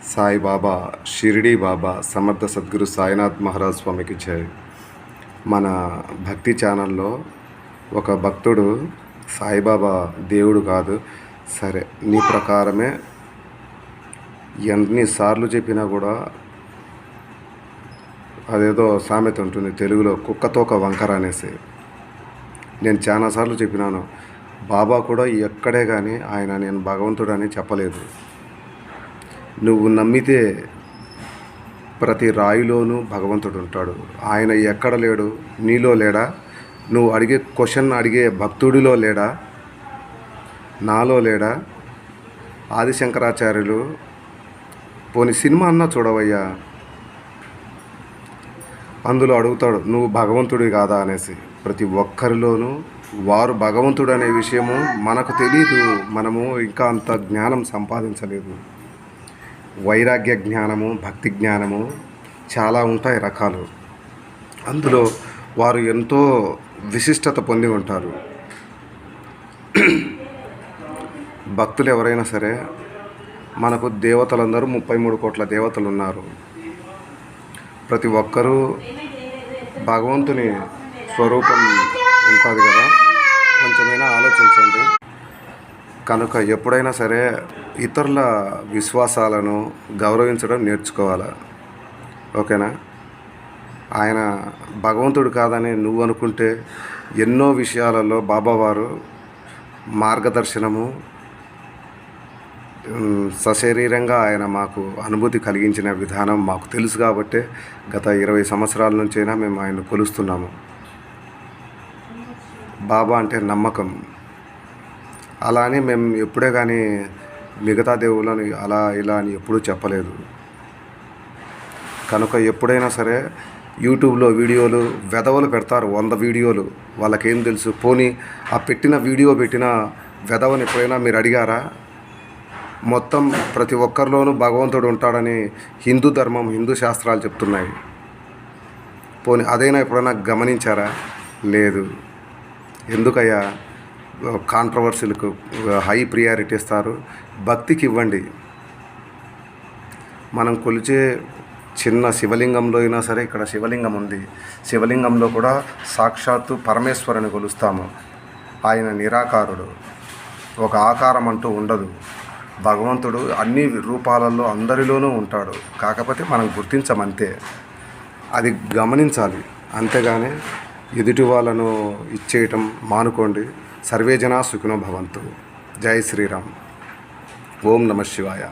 సాయిబాబా, షిరిడీ బాబా, సమర్థ సద్గురు సాయినాథ్ మహారాజ్ స్వామికి జై. మన భక్తి ఛానల్లో ఒక భక్తుడు సాయిబాబా దేవుడు కాదు, సరే నీ ప్రకారమే ఎన్నిసార్లు చెప్పినా కూడా అదేదో సామెత ఉంటుంది తెలుగులో, కుక్కతోక వంకర అనేసి. నేను చాలాసార్లు చెప్పినాను, బాబా కూడా ఎక్కడే కానీ ఆయన నేను భగవంతుడు అని చెప్పలేదు. నువ్వు నమ్మితే ప్రతి రాయిలోనూ భగవంతుడు ఉంటాడు. ఆయన ఎక్కడ లేడు? నీలో లేడా? నువ్వు అడిగే క్వశ్చన్ అడిగే భక్తుడిలో లేడా? నాలో లేడా? ఆదిశంకరాచార్యులు పోని సినిమా అన్నా చూడవయ్యా, అందులో అడుగుతాడు నువ్వు భగవంతుడి కాదా అనేసి. ప్రతి ఒక్కరిలోనూ వారు భగవంతుడు అనే విషయము మనకు తెలియదు. మనము ఇంకా అంత జ్ఞానం సంపాదించలేదు. వైరాగ్య జ్ఞానము, భక్తి జ్ఞానము చాలా ఉంటాయి రకాలు. అందులో వారు ఎంతో విశిష్టత పొంది ఉంటారు. భక్తులు ఎవరైనా సరే, మనకు దేవతలందరూ 33 కోట్ల దేవతలు ఉన్నారు. ప్రతి ఒక్కరూ భగవంతుని స్వరూపం ఉంటుంది కదా, కొంచెమైనా ఆలోచించండి. కనుక ఎప్పుడైనా సరే ఇతరుల విశ్వాసాలను గౌరవించడం నేర్చుకోవాలి. ఓకేనా? ఆయన భగవంతుడు కాదని నువ్వు అనుకుంటే ఎన్నో విషయాలలో బాబావారు మార్గదర్శనము సశరీరంగా ఆయన మాకు అనుభూతి కలిగించిన విధానం మాకు తెలుసు. కాబట్టి గత 20 సంవత్సరాల నుంచైనా మేము ఆయన కొలుస్తున్నాము. బాబా అంటే నమ్మకం. అలా అని మేము ఎప్పుడే కానీ మిగతా దేవుళ్ళని అలా ఇలా అని ఎప్పుడూ చెప్పలేదు. కనుక ఎప్పుడైనా సరే యూట్యూబ్లో వీడియోలు వెధవలు పెడతారు, 100 వీడియోలు. వాళ్ళకేం తెలుసు? పోనీ ఆ పెట్టిన వీడియో పెట్టిన వెధవని ఎప్పుడైనా మీరు అడిగారా? మొత్తం ప్రతి ఒక్కరిలోనూ భగవంతుడు ఉంటాడని హిందూ ధర్మం, హిందూ శాస్త్రాలు చెప్తున్నాయి. పోనీ అదైనా ఎప్పుడైనా గమనించారా? లేదు. ఎందుకయ్యా కాంట్రవర్సీలకు హై ప్రియారిటీ ఇస్తారు? భక్తికి ఇవ్వండి. మనం కొలిచే చిన్న శివలింగంలో అయినా సరే, ఇక్కడ శివలింగం ఉంది, శివలింగంలో కూడా సాక్షాత్తు పరమేశ్వరుని కొలుస్తాము. ఆయన నిరాకారుడు, ఒక ఆకారం అంటూ ఉండదు. భగవంతుడు అన్ని రూపాలలో అందరిలోనూ ఉంటాడు. కాకపోతే మనం గుర్తించమంతే. అది గమనించాలి. అంతేగాని ఎదుటి వాళ్ళను ఇచ్చేయటం మానుకోండి. సర్వే జనా సుఖినో భవంతు. జై శ్రీరామ్. ఓం నమః శివాయ.